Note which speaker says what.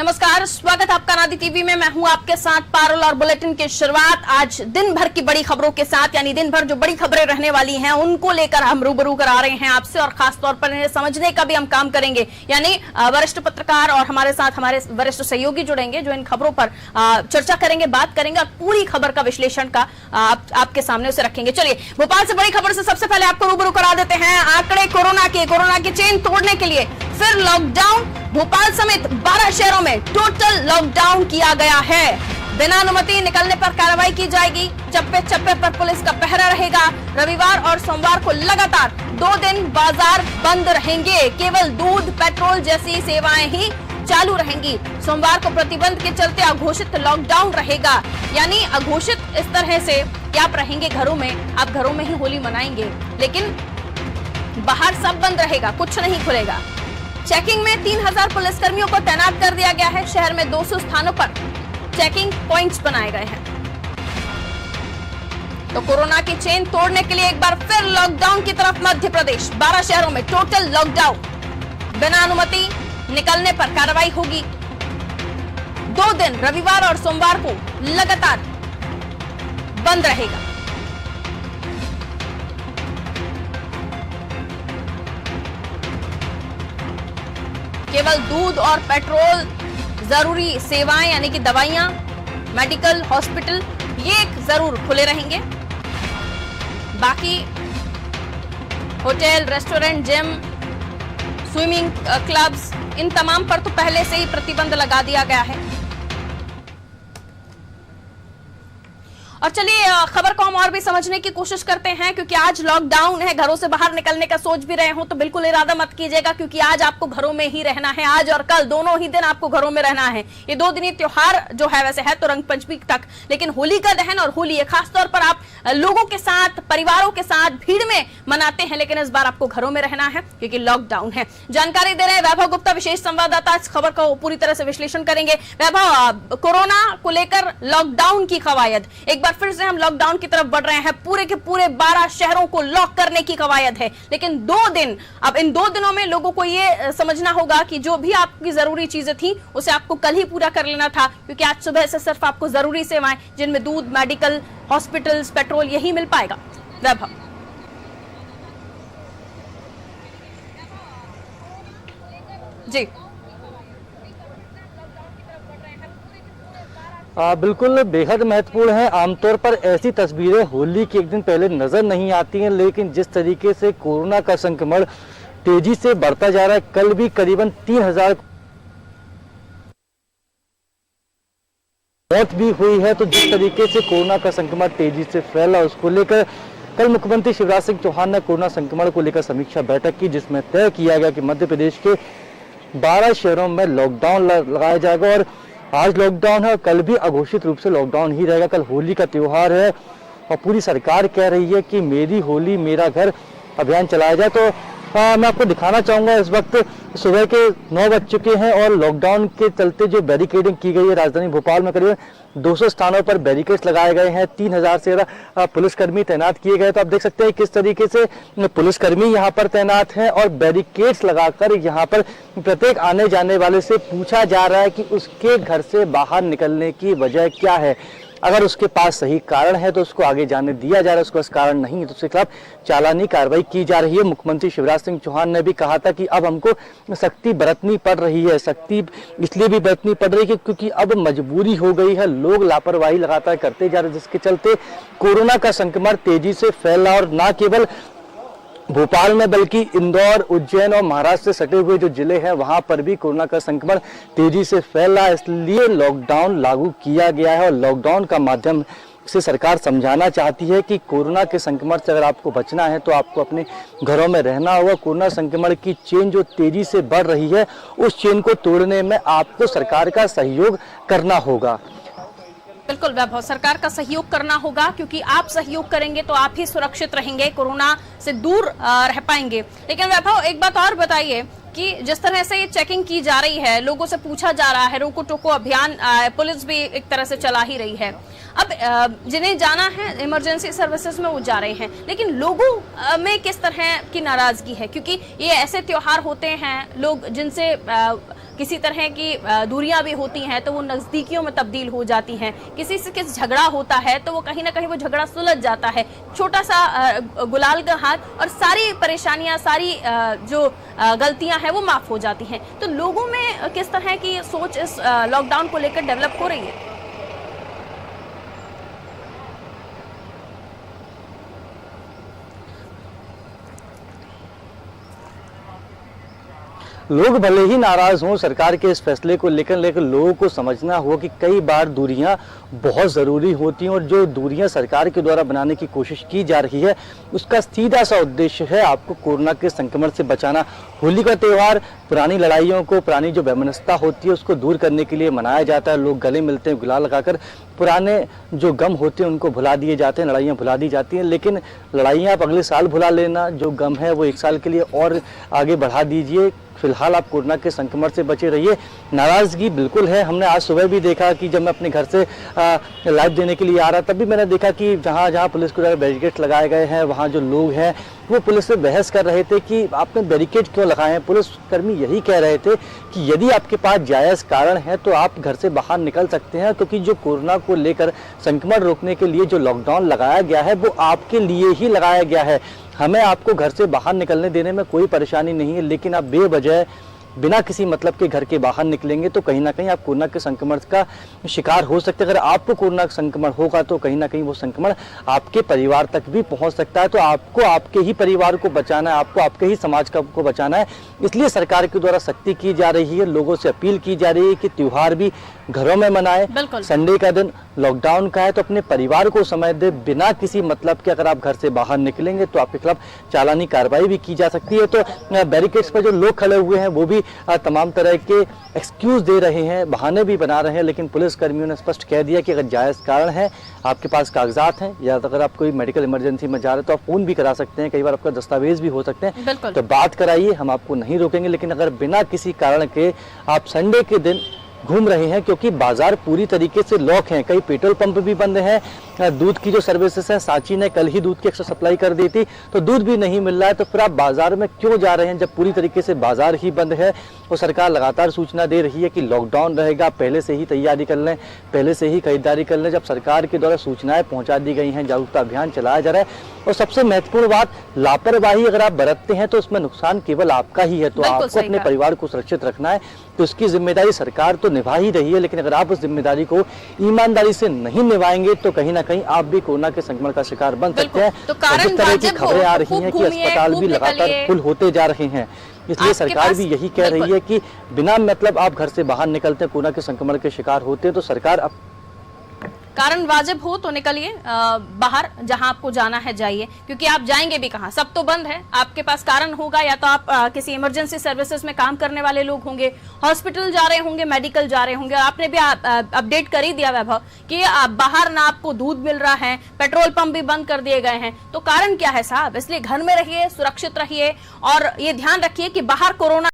Speaker 1: नमस्कार, स्वागत आपका नादी टीवी में। मैं हूं आपके साथ पारुल और बुलेटिन की शुरुआत आज दिन भर की बड़ी खबरों के साथ, यानी दिन भर जो बड़ी खबरें रहने वाली हैं उनको लेकर हम रूबरू करा रहे हैं आपसे, और खास तौर पर इन्हें समझने का भी हम काम करेंगे। यानी वरिष्ठ पत्रकार और हमारे साथ हमारे वरिष्ठ सहयोगी जुड़ेंगे जो इन खबरों पर चर्चा करेंगे, बात करेंगे और पूरी खबर का विश्लेषण का आपके सामने उसे रखेंगे। चलिए, भोपाल से बड़ी खबर से सबसे पहले आपको रूबरू करा देते हैं आंकड़े कोरोना की चेन तोड़ने के लिए फिर लॉकडाउन। भोपाल समेत 12 शहरों में टोटल लॉकडाउन किया गया है। बिना अनुमति निकलने पर कार्रवाई की जाएगी। चप्पे चप्पे पर पुलिस का पहरा रहेगा। रविवार और सोमवार को लगातार 2 दिन बाजार बंद रहेंगे। केवल दूध, पेट्रोल जैसी सेवाएं ही चालू रहेंगी। सोमवार को प्रतिबंध के चलते अघोषित लॉकडाउन रहेगा। यानी अघोषित इस तरह से कि आप रहेंगे घरों में, आप घरों में ही होली मनाएंगे, लेकिन बाहर सब बंद रहेगा, कुछ नहीं खुलेगा। चेकिंग में 3000 पुलिसकर्मियों को तैनात कर दिया गया है। शहर में 200 स्थानों पर चेकिंग पॉइंट्स बनाए गए हैं। तो कोरोना की चेन तोड़ने के लिए एक बार फिर लॉकडाउन की तरफ मध्य प्रदेश। 12 शहरों में टोटल लॉकडाउन। बिना अनुमति निकलने पर कार्रवाई होगी। 2 दिन रविवार और सोमवार को लगातार बंद रहेगा। केवल दूध और पेट्रोल, जरूरी सेवाएं यानी कि दवाइयां, मेडिकल, हॉस्पिटल, ये जरूर खुले रहेंगे। बाकी hotel, restaurant, gym, swimming clubs, इन तमाम पर तो पहले से ही प्रतिबंध लगा दिया गया है। और चलिए खबर को हम और भी समझने की कोशिश करते हैं, क्योंकि आज लॉकडाउन है। घरों से बाहर निकलने का सोच भी रहे हो तो बिल्कुल इरादा मत कीजिएगा, क्योंकि आज आपको घरों में ही रहना है। आज और कल दोनों ही दिन आपको घरों में रहना है। ये 2 दिनी त्योहार जो है वैसे है तो रंग पंचमी तक, लेकिन होली का दहन और होली है, खासतौर पर आप लोगों के साथ, परिवारों के साथ भीड़ में मनाते हैं, लेकिन इस बार आपको घरों में रहना है क्योंकि लॉकडाउन है। जानकारी दे रहे हैं वैभव गुप्ता, विशेष संवाददाता। इस खबर को पूरी तरह से विश्लेषण करेंगे। वैभव, कोरोना को लेकर लॉकडाउन की कवायद, एक फिर से हम लॉकडाउन की तरफ बढ़ रहे हैं। पूरे के पूरे 12 शहरों को लॉक करने की कवायद है, लेकिन 2 दिन, अब इन 2 दिनों में लोगों को यह समझना होगा कि जो भी आपकी जरूरी चीजें थी उसे आपको कल ही पूरा कर लेना था, क्योंकि आज सुबह से सिर्फ आपको जरूरी सेवाएं जिनमें दूध, मेडिकल, हॉस्पिटल्स, पेट्रोल यही मिल पाएगा। वैभव जी।
Speaker 2: बिल्कुल बेहद महत्वपूर्ण है। आमतौर पर ऐसी तस्वीरें होली के एक दिन पहले नजर नहीं आती हैं, लेकिन जिस तरीके से कोरोना का संक्रमण तेजी से बढ़ता जा रहा है, कल भी करीबन 3000 मौत भी हुई है। तो जिस तरीके से कोरोना का संक्रमण तेजी से फैला, उसको लेकर कल मुख्यमंत्री शिवराज सिंह चौहान ने कोरोना संक्रमण को लेकर समीक्षा बैठक की, जिसमें तय किया गया कि मध्य प्रदेश के 12 शहरों में लॉकडाउन लगाया जाएगा। और आज लॉकडाउन है और कल भी अघोषित रूप से लॉकडाउन ही रहेगा। कल होली का त्योहार है और पूरी सरकार कह रही है कि मेरी होली मेरा घर अभियान चलाया जाए। तो मैं आपको दिखाना चाहूँगा, इस वक्त सुबह के 9 बज चुके हैं और लॉकडाउन के चलते जो बैरिकेडिंग की गई है राजधानी भोपाल में, करीब 200 स्थानों पर बैरिकेड्स लगाए गए हैं। 3000 से ज़्यादा पुलिसकर्मी तैनात किए गए। तो आप देख सकते हैं किस तरीके से पुलिसकर्मी यहाँ पर तैनात हैं और बैरिकेड्स लगाकर यहाँ पर प्रत्येक आने जाने वाले से पूछा जा रहा है कि उसके घर से बाहर निकलने की वजह क्या है। अगर उसके पास सही कारण है तो उसको आगे जाने दिया जा रहा है, उसके पास कारण नहीं है तो उसके खिलाफ चालानी कार्रवाई की जा रही है। मुख्यमंत्री शिवराज सिंह चौहान ने भी कहा था कि अब हमको सख्ती बरतनी पड़ रही है। सख्ती इसलिए भी बरतनी पड़ रही है क्योंकि अब मजबूरी हो गई है। लोग लापरवाही लगातार करते जा रहे हैं, जिसके चलते कोरोना का संक्रमण तेजी से फैला। और न केवल भोपाल में बल्कि इंदौर, उज्जैन और महाराष्ट्र से सटे हुए जो जिले हैं वहां पर भी कोरोना का संक्रमण तेजी से फैला, इसलिए लॉकडाउन लागू किया गया है। और लॉकडाउन का माध्यम से सरकार समझाना चाहती है कि कोरोना के संक्रमण से अगर आपको बचना है तो आपको अपने घरों में रहना होगा। कोरोना संक्रमण की चेन जो तेजी से बढ़ रही है, उस चेन को तोड़ने में आपको सरकार का सहयोग करना होगा।
Speaker 1: बिल्कुल वैभव, सरकार का सहयोग करना होगा, क्योंकि आप सहयोग करेंगे तो आप ही सुरक्षित रहेंगे, कोरोना से दूर रह पाएंगे। लेकिन वैभव, एक बात और बताइए कि जिस तरह से ये चेकिंग की जा रही है, लोगों से पूछा जा रहा है, रोको टोको अभियान पुलिस भी एक तरह से चला ही रही है। अब जिन्हें जाना है इमरजेंसी सर्विसेज में वो जा रहे हैं, लेकिन लोगों में किस तरह की नाराजगी है, क्योंकि ये ऐसे त्योहार होते हैं लोग जिनसे किसी तरह की दूरियां भी होती हैं तो वो नजदीकियों में तब्दील हो जाती हैं। किसी से किस झगड़ा होता है तो वो कहीं ना कहीं वो झगड़ा सुलझ जाता है। छोटा सा गुलाल का हाथ और सारी परेशानियां, सारी जो गलतियां हैं वो माफ हो जाती हैं। तो लोगों में किस तरह की सोच इस लॉकडाउन को लेकर डेवलप हो रही है?
Speaker 2: लोग भले ही नाराज हों सरकार के इस फैसले को लेकर लोगों को समझना होगा कि कई बार दूरियां बहुत ज़रूरी होती हैं और जो दूरियां सरकार के द्वारा बनाने की कोशिश की जा रही है उसका सीधा सा उद्देश्य है आपको कोरोना के संक्रमण से बचाना। होली का त्यौहार पुरानी लड़ाइयों को, पुरानी जो वैमनस्यता होती है उसको दूर करने के लिए मनाया जाता है। लोग गले मिलते हैं गुलाल लगाकर, पुराने जो गम होते हैं उनको भुला दिए जाते हैं, लड़ाइयाँ भुला दी जाती हैं। लेकिन लड़ाइयाँ आप अगले साल भुला लेना, जो गम है वो एक साल के लिए और आगे बढ़ा दीजिए। फिलहाल आप कोरोना के संक्रमण से बचे रहिए। नाराजगी बिल्कुल है। हमने आज सुबह भी देखा कि जब मैं अपने घर से लाइव देने के लिए आ रहा तब भी मैंने देखा कि जहाँ जहाँ पुलिस के द्वारा बैरिकेड लगाए गए हैं वहाँ जो लोग हैं वो पुलिस से बहस कर रहे थे कि आपने बैरिकेड क्यों लगाए हैं। पुलिसकर्मी यही कह रहे थे कि यदि आपके पास जायज़ कारण है तो आप घर से बाहर निकल सकते हैं, क्योंकि जो कोरोना को लेकर संक्रमण रोकने के लिए जो लॉकडाउन लगाया गया है वो आपके लिए ही लगाया गया है। हमें आपको घर से बाहर निकलने देने में कोई परेशानी नहीं है, लेकिन आप बेवजह बिना किसी मतलब के घर के बाहर निकलेंगे तो कहीं ना कहीं आप कोरोना के संक्रमण का शिकार हो सकते हैं। अगर आपको कोरोना का संक्रमण होगा तो कहीं ना कहीं वो संक्रमण आपके परिवार तक भी पहुंच सकता है। तो आपको आपके ही परिवार को बचाना है, आपको आपके ही समाज को बचाना है। इसलिए सरकार के द्वारा सख्ती की जा रही है, लोगों से अपील की जा रही है कि त्योहार भी घरों में मनाएं। संडे का दिन लॉकडाउन का है तो अपने परिवार को समय दे, बिना किसी मतलब के अगर आप घर से बाहर निकलेंगे तो आपके खिलाफ चालानी कार्रवाई भी की जा सकती है। तो बैरिकेड्स पर जो लोग खड़े हुए हैं वो भी तमाम तरह के एक्सक्यूज दे रहे हैं, बहाने भी बना रहे हैं, लेकिन पुलिस कर्मियों ने स्पष्ट कह दिया कि अगर जायज़ कारण है, आपके पास कागजात हैं या अगर आप कोई मेडिकल इमरजेंसी में जा रहे हैं तो आप फोन भी करा सकते हैं, कई बार आपका दस्तावेज भी हो सकते हैं, तो बात कराइए, हम आपको नहीं रोकेंगे। लेकिन अगर बिना किसी कारण के आप संडे के दिन घूम रहे हैं, क्योंकि बाजार पूरी तरीके से लॉक हैं, कई पेट्रोल पंप भी बंद हैं, दूध की जो सर्विसेज है, सांची ने कल ही दूध की एक्स्ट्रा सप्लाई कर दी थी तो दूध भी नहीं मिल रहा है, तो फिर आप बाजार में क्यों जा रहे हैं जब पूरी तरीके से बाजार ही बंद है। और सरकार लगातार सूचना दे रही है कि लॉकडाउन रहेगा, पहले से ही तैयारी कर लें, पहले से ही खरीदारी कर लें। जब सरकार के द्वारा सूचनाएं पहुंचा दी गई हैं, जागरूकता अभियान चलाया जा रहा है। और सबसे महत्वपूर्ण बात, लापरवाही अगर आप बरतते हैं तो उसमें नुकसान केवल आपका ही है। तो आपको अपने परिवार को सुरक्षित रखना है, तो उसकी जिम्मेदारी सरकार तो निभा ही रही है, लेकिन अगर आप उस जिम्मेदारी को ईमानदारी से नहीं निभाएंगे तो कहीं ना कहीं आप भी कोरोना के संक्रमण का शिकार बन सकते हैं।
Speaker 1: तो
Speaker 2: जिस तरह की खबरें आ रही हैं कि अस्पताल भी लगातार फुल होते जा रहे हैं, इसलिए सरकार भी यही कह रही है कि बिना मतलब आप घर से बाहर निकलते हैं, कोरोना के संक्रमण के शिकार होते हैं, तो सरकार
Speaker 1: कारण वाजिब हो तो निकलिए, बाहर जहां आपको जाना है जाइए, क्योंकि आप जाएंगे भी कहां, सब तो बंद है। आपके पास कारण होगा, या तो आप किसी इमरजेंसी सर्विसेज में काम करने वाले लोग होंगे, हॉस्पिटल जा रहे होंगे, मेडिकल जा रहे होंगे। आपने भी अपडेट कर ही दिया वैभव कि बाहर ना आपको दूध मिल रहा है, पेट्रोल पंप भी बंद कर दिए गए हैं, तो कारण क्या है साहब? इसलिए घर में रहिए, सुरक्षित रहिए और ये ध्यान रखिए कि बाहर कोरोना